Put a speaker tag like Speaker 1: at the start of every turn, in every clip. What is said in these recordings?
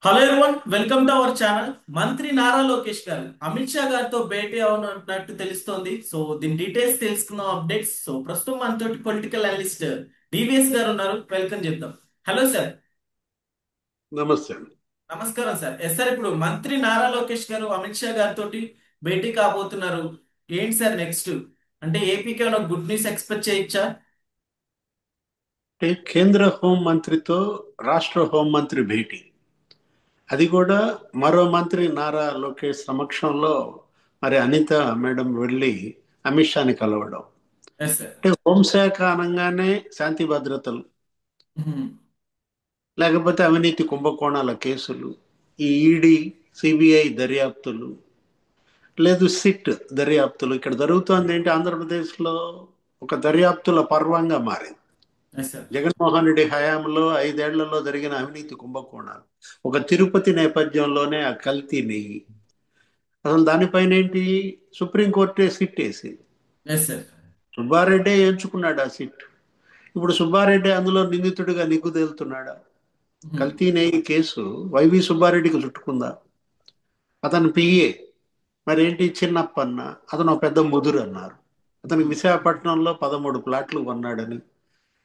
Speaker 1: Hello everyone, welcome to our channel. మంత్రి నారా లోకేష్ గారు అమిత్ షా గారితో భేటీ అవునట్టు తెలుస్తోంది. సో దీని డీటెయిల్స్ తెలుసుకుందాం, అప్డేట్స్. సో ప్రస్తుతం మనతోటి పొలిటికల్ అనలిస్ట్ డివిఎస్ గారు ఉన్నారు. వెల్కమ్ చెప్దాం. Hello sir.
Speaker 2: నమస్తే అండి.
Speaker 1: నమస్కారం సార్. ఎస్ సార్, ఇప్పుడు మంత్రి నారా లోకేష్ గారు అమిత్ షా గారితో భేటీ కాబోతున్నారు. ఏంటి సార్ నెక్స్ట్? అంటే ఏపీకి ఏమైనా గుడ్ న్యూస్ ఎక్స్పెక్ట్ చేయొచ్చా?
Speaker 2: అంటే కేంద్ర హోంమంత్రితో రాష్ట్ర హోంమంత్రి భేటీ, అది కూడా మరో మంత్రి నారా లోకేష్ సమక్షంలో మరి అనిత మేడం వెళ్ళి అమిత్ షాని కలవడం.
Speaker 1: Yes sir.
Speaker 2: అంటే హోంశాఖ అనగానే శాంతి భద్రతలు, లేకపోతే అవినీతి కుంభకోణాల కేసులు, ఈ ఈడీ సిబిఐ దర్యాప్తులు, లేదు సిట్ దర్యాప్తులు. ఇక్కడ జరుగుతోంది ఏంటి, ఆంధ్రప్రదేశ్లో ఒక దర్యాప్తుల పర్వంగా మారింది.
Speaker 1: Yes sir.
Speaker 2: జగన్మోహన్ రెడ్డి హయాంలో 5 ఏళ్లలో జరిగిన అవినీతి కుంభకోణాలు, ఒక తిరుపతి నేపథ్యంలోనే ఆ కల్తీ నెయ్యి, అసలు దానిపైన ఏంటి, సుప్రీంకోర్టే సిట్ వేసింది.
Speaker 1: Yes sir.
Speaker 2: సుబ్బారెడ్డే ఎంచుకున్నాడు ఆ సిట్. ఇప్పుడు సుబ్బారెడ్డి అందులో నిందితుడిగా నిగ్గు తేలుతున్నాడా? కల్తీ నెయ్యి కేసు వైవి సుబ్బారెడ్డికి చుట్టుకుందా? అతను పిఏ మరేంటి చిన్నప్పన్న, అతను ఒక పెద్ద ముదురు అన్నారు. అతనికి విశాఖపట్నంలో 13 ప్లాట్లు కొన్నాడని,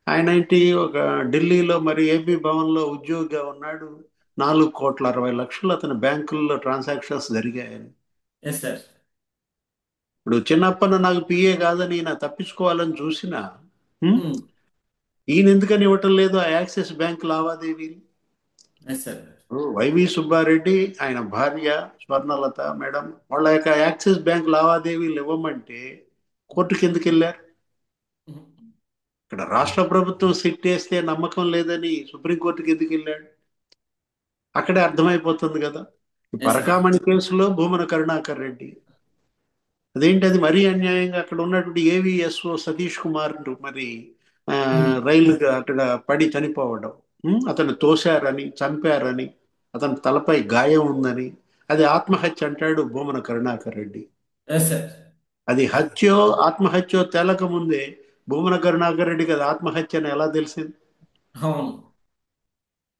Speaker 2: ఆయన ఏంటి ఒక ఢిల్లీలో మరి ఏపీ భవన్లో ఉద్యోగిగా ఉన్నాడు. 4,60,00,000 అతని బ్యాంకుల్లో ట్రాన్సాక్షన్స్ జరిగాయని.
Speaker 1: Yes sir.
Speaker 2: ఇప్పుడు చిన్నప్పన్న నాకు పిఏ కాదని ఈయన తప్పించుకోవాలని చూసినా, హ్మ్, ఈయన ఎందుకని ఇవ్వటం లేదు ఆ యాక్సిస్ బ్యాంక్ లావాదేవీలు?
Speaker 1: Yes sir.
Speaker 2: వైవి సుబ్బారెడ్డి, ఆయన భార్య స్వర్ణలత మేడం, వాళ్ళ యొక్క యాక్సిస్ బ్యాంక్ లావాదేవీలు ఇవ్వమంటే కోర్టుకి ఎందుకు వెళ్ళారు? ఇక్కడ రాష్ట్ర ప్రభుత్వం సిట్ వేస్తే నమ్మకం లేదని సుప్రీంకోర్టుకి ఎందుకు వెళ్ళాడు? అక్కడే అర్థమైపోతుంది కదా. ఈ
Speaker 1: ఎస్ సార్.
Speaker 2: పరకామణి కేసులో భూమన కరుణాకర్ రెడ్డి, అదేంటి అది మరీ అన్యాయంగా అక్కడ ఉన్నటువంటి ఏవిఎస్ఓ సతీష్ కుమార్ మరి ఆ, రైలుగా అక్కడ పడి చనిపోవడం, అతను తోశారని చంపారని, అతని తలపై గాయం ఉందని, అది ఆత్మహత్య అంటాడు భూమన కరుణాకర్ రెడ్డి.
Speaker 1: Yes sir.
Speaker 2: అది హత్యో ఆత్మహత్యో తేలక ముందే భూమన కరుణాకర్ రెడ్డికి అది ఆత్మహత్య అని ఎలా తెలిసింది?
Speaker 1: అవును.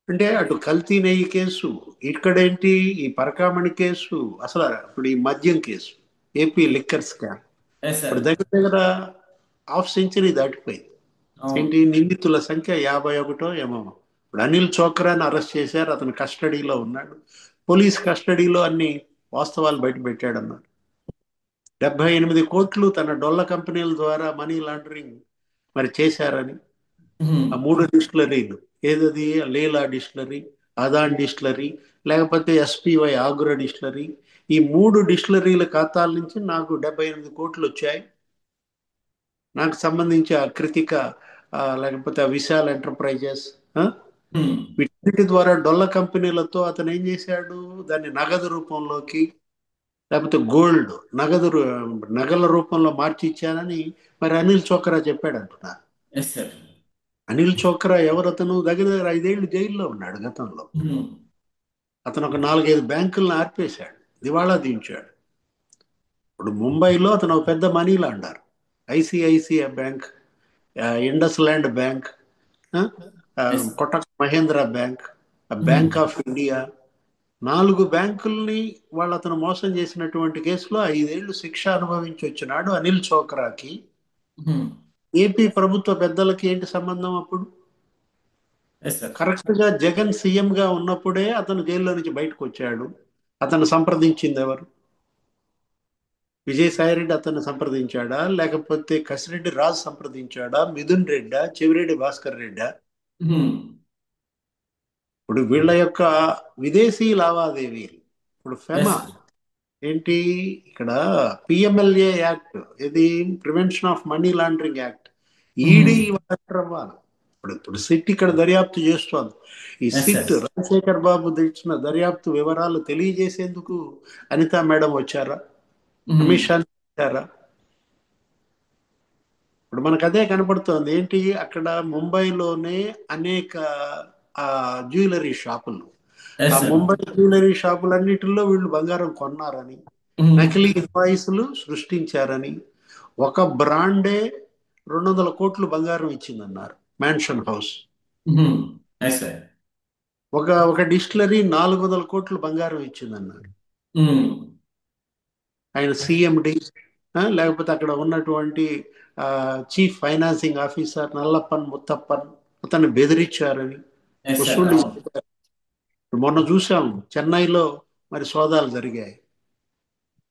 Speaker 2: అంటే అటు కల్తీ నెయ్యి కేసు, ఇక్కడేంటి ఈ పరకామణి కేసు, అసలు ఇప్పుడు ఈ మద్యం కేసు, AP liquor scam,
Speaker 1: yes sir.
Speaker 2: ఇప్పుడు దగ్గర దగ్గర హాఫ్ సెంచరీ దాటిపోయింది.
Speaker 1: అవును.
Speaker 2: ఏంటి నిందితుల సంఖ్య 51 ఏమో. ఇప్పుడు అనిల్ చోక్రాని అరెస్ట్ చేశారు, అతను కస్టడీలో ఉన్నాడు. పోలీస్ కస్టడీలో అన్ని వాస్తవాలు బయట పెట్టాడన్నారు. 78 కోట్లు తన డొల్ల కంపెనీల ద్వారా మనీ లాండరింగ్ మరి చేశారని. ఆ 3 డిస్టిలరీలు, ఏదది లీలా డిస్టిలరీ, అదాన్ డిస్టిలరీ, లేకపోతే ఎస్పీవై ఆగ్రో డిస్టిలరీ, ఈ 3 డిస్టిలరీల ఖాతాల నుంచి నాకు 78 కోట్లు వచ్చాయి. నాకు సంబంధించి ఆ కృతిక, లేకపోతే ఆ విశాల్ ఎంటర్ప్రైజెస్, వీటి ద్వారా డొల్ల కంపెనీలతో అతను ఏం చేశాడు, దాన్ని నగదు రూపంలోకి, లేకపోతే గోల్డ్ నగల రూపంలో మార్చి ఇచ్చానని మరి అనిల్ చోక్రా చెప్పాడు అంటున్నారు.
Speaker 1: Yes sir.
Speaker 2: అనిల్ చోక్రా ఎవరు? అతను దగ్గర దగ్గర 5 ఏళ్ళు జైల్లో ఉన్నాడు గతంలో. అతను ఒక 4-5 బ్యాంకులను ఆర్పేశాడు, దివాళా దించాడు. ఇప్పుడు ముంబైలో అతను ఒక పెద్ద money launder. ICICI bank, IndusInd bank, ఆ, ఆ,
Speaker 1: yes.
Speaker 2: Kotak Mahindra bank, bank of India, 4 బ్యాంకుల్ని వాళ్ళు అతను మోసం చేసినటువంటి కేసులో 5 ఏళ్ళు శిక్ష అనుభవించి వచ్చినాడు అనిల్ చోక్రాకి. ఏపీ ప్రభుత్వ పెద్దలకి ఏంటి సంబంధం అప్పుడు?
Speaker 1: Yes sir.
Speaker 2: కరెక్ట్ గా జగన్ సీఎం గా ఉన్నప్పుడే అతను జైల్లో నుంచి బయటకు వచ్చాడు. అతను సంప్రదించింది ఎవరు? విజయసాయిరెడ్డి అతన్ని సంప్రదించాడా, లేకపోతే కసిరెడ్డి రాజు సంప్రదించాడా, మిథున్ రెడ్డా, చెవిరెడ్డి భాస్కర్ రెడ్డా? ఇప్పుడు వీళ్ళ యొక్క విదేశీ లావాదేవీలు, ఇప్పుడు ఫెమా
Speaker 1: ఎస్.
Speaker 2: ఏంటి, ఇక్కడ పిఎంఎల్ఏ యాక్ట్, ఇది prevention of money laundering act, ED అవ్వాలి. ఇప్పుడు సిట్ ఇక్కడ దర్యాప్తు చేస్తోంది. ఈ
Speaker 1: yes sir.
Speaker 2: SIT Rajasekhar Babu తెచ్చిన దర్యాప్తు వివరాలు తెలియజేసేందుకు అనితా మేడం వచ్చారా, అమిత్ షా వచ్చారా? ఇప్పుడు మనకు అదే కనపడుతోంది. ఏంటి అక్కడ ముంబైలోనే అనేక ఆ జ్యువెలరీ షాపులు, ఆ
Speaker 1: ఎస్ సార్.
Speaker 2: ముంబై జ్యువెలరీ షాపులన్నిటిలో వీళ్ళు బంగారం కొన్నారని, నకిలీ ఇన్వాయిస్లు సృష్టించారని, ఒక బ్రాండే 200 కోట్లు బంగారం ఇచ్చిందన్నారు మ్యాన్షన్ హౌస్.
Speaker 1: Yes sir.
Speaker 2: ఒక డిస్టిలరీ 400 కోట్లు బంగారం ఇచ్చిందన్నారు.
Speaker 1: ఉమ్.
Speaker 2: ఆయన సిఎండి, లేకపోతే అక్కడ ఉన్నటువంటి chief financing officer Nallappan Muthappan అతన్ని బెదిరించారని
Speaker 1: ఎస్ సార్,
Speaker 2: వస్తుండి.
Speaker 1: అవును.
Speaker 2: మొన్న చూసాం చెన్నైలో మరి సోదాలు జరిగాయి.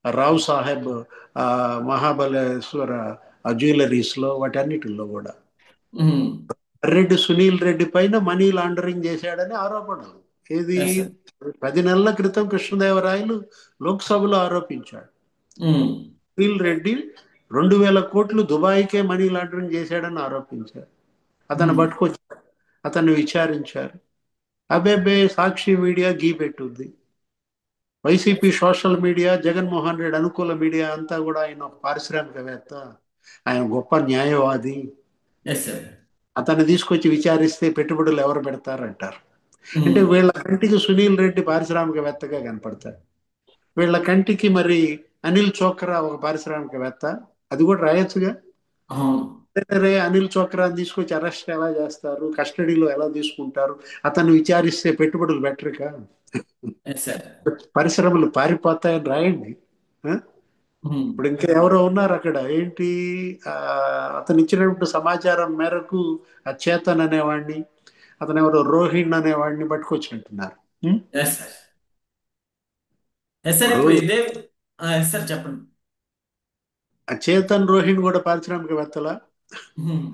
Speaker 2: రావు సాహెబ్ ఆ, మహాబలేశ్వర జ్యువెలరీస్ లో వాటన్నిటిలో కూడా
Speaker 1: ఉమ్.
Speaker 2: రెడ్డి సునీల్ రెడ్డి పైన మనీ లాండరింగ్ చేశాడని ఆరోపణలు. ఏది
Speaker 1: ఎస్ సార్.
Speaker 2: 10 నెలల క్రితం కృష్ణదేవరాయలు లోక్సభలో ఆరోపించాడు.
Speaker 1: ఉమ్.
Speaker 2: సునీల్ రెడ్డి 2,000 కోట్లు దుబాయ్కే మనీ లాండరింగ్ చేశాడని ఆరోపించారు. అతను
Speaker 1: ఉమ్.
Speaker 2: పట్టుకొచ్చారు, అతన్ని విచారించారు. అబేబే సాక్షి మీడియా గీ పెట్టుద్ది, YCP social media, Jaganmohan Reddy అనుకూల మీడియా అంతా కూడా ఆయన ఒక పారిశ్రామికవేత్త, ఆయన గొప్ప న్యాయవాది,
Speaker 1: ఎస్ సార్.
Speaker 2: అతన్ని తీసుకొచ్చి విచారిస్తే పెట్టుబడులు ఎవరు పెడతారంటారు. అంటే
Speaker 1: ఉమ్.
Speaker 2: వీళ్ళ కంటికి సునీల్ రెడ్డి పారిశ్రామికవేత్తగా కనపడతారు, వీళ్ళ కంటికి మరి అనిల్ చోక్రా ఒక పారిశ్రామికవేత్త. అది కూడా రాయొచ్చుగా.
Speaker 1: అవును.
Speaker 2: సరే, అనిల్ చోక్రాని తీసుకొచ్చి అరెస్ట్ ఎలా చేస్తారు, కస్టడీలో ఎలా తీసుకుంటారు, అతన్ని విచారిస్తే పెట్టుబడులు బెటర్గా,
Speaker 1: ఎస్ సార్.
Speaker 2: పరిశ్రమలు పారిపోతాయని రాయండి. ఆ?
Speaker 1: ఉమ్.
Speaker 2: ఇప్పుడు ఇంకా ఎవరో ఉన్నారు అక్కడ ఏంటి, ఆ, అతను ఇచ్చినటువంటి సమాచారం మేరకు ఆ చేతన్ అనేవాడిని, అతను ఎవరో రోహిణ్ అనేవాడిని పట్టుకొచ్చినట్టున్నారు. ఉం?
Speaker 1: Yes sir. ఎస్ సార్,
Speaker 2: ఇప్పుడు
Speaker 1: ఇప్పుడు ఇదే. ఎస్ సార్, చెప్పండి.
Speaker 2: ఆ చేతన్ రోహిణ్ కూడా పారిశ్రామికవేత్తల,
Speaker 1: ఉమ్.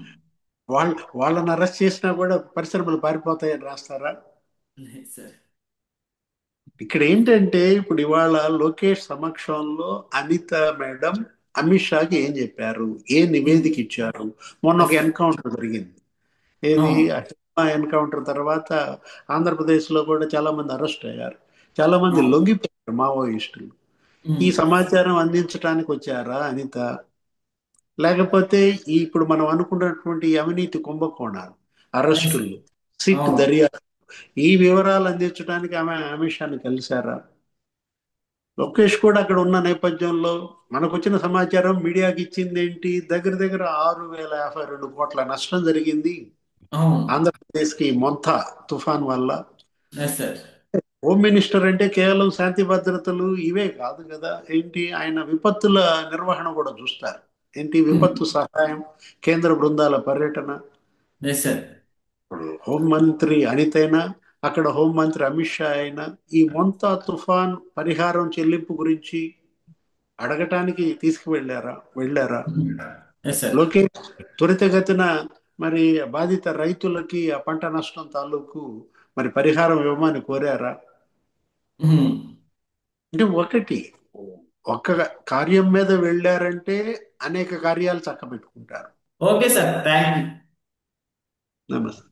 Speaker 2: వాళ్ళని అరెస్ట్ చేసినా కూడా పరిశ్రమలు పారిపోతాయని రాస్తారా?
Speaker 1: లేదు సార్.
Speaker 2: ఇక్కడ ఏంటంటే ఇప్పుడు ఇవాళ లోకేష్ సమక్షంలో అనిత మేడం అమిత్ షాకి ఏం చెప్పారు, ఏ నివేదిక ఇచ్చారు. మొన్న ఒక
Speaker 1: ఎస్ సార్.
Speaker 2: ఎన్కౌంటర్ జరిగింది. ఏది
Speaker 1: అవును.
Speaker 2: ఆ ఎన్కౌంటర్ తర్వాత ఆంధ్రప్రదేశ్ లో కూడా చాలా మంది అరెస్ట్ అయ్యారు, చాలా మంది
Speaker 1: అవును.
Speaker 2: లొంగిపోయారు మావోయిస్టులు. ఈ
Speaker 1: ఉమ్.
Speaker 2: సమాచారం అందించడానికి వచ్చారా అనిత, లేకపోతే ఈ ఇప్పుడు మనం అనుకున్నటువంటి ఈ అవినీతి కుంభకోణాలు,
Speaker 1: ఎస్ సార్.
Speaker 2: అరెస్టులు, సిట్
Speaker 1: అవును.
Speaker 2: దర్యాప్తు, ఈ వివరాలు అందించడానికి ఆమె అమిత్ షాని కలిశారా? లోకేష్ కూడా అక్కడ ఉన్న నేపథ్యంలో మనకు వచ్చిన సమాచారం మీడియాకి ఇచ్చింది ఏంటి, దగ్గర దగ్గర 6,052 కోట్ల నష్టం జరిగింది
Speaker 1: అవును.
Speaker 2: ఆంధ్రప్రదేశ్కి మొంతా తుఫాన్ వల్ల.
Speaker 1: Yes sir.
Speaker 2: హోమ్ మినిస్టర్ అంటే కేవలం శాంతి భద్రతలు ఇవే కాదు కదా, ఏంటి ఆయన విపత్తుల నిర్వహణ కూడా చూస్తారు. ఏంటి విపత్తు సహాయం, కేంద్ర బృందాల పర్యటన.
Speaker 1: Yes sir.
Speaker 2: ఇప్పుడు హోంమంత్రి అనిత అయినా, అక్కడ హోంమంత్రి అమిత్ షా అయినా ఈ మొంతా తుఫాన్ పరిహారం చెల్లింపు గురించి అడగటానికి తీసుకువెళ్ళారా, వెళ్ళారా?
Speaker 1: Yes sir.
Speaker 2: లోకేష్ త్వరితగతిన మరి బాధిత రైతులకి ఆ పంట నష్టం తాలూకు మరి పరిహారం ఇవ్వమని కోరారా? అంటే ఒకటి, ఒక్క కార్యం మీద వెళ్ళారంటే అనేక కార్యాలు చక్కబెట్టుకుంటారు.
Speaker 1: Okay sir, thank you.
Speaker 2: నమస్తే.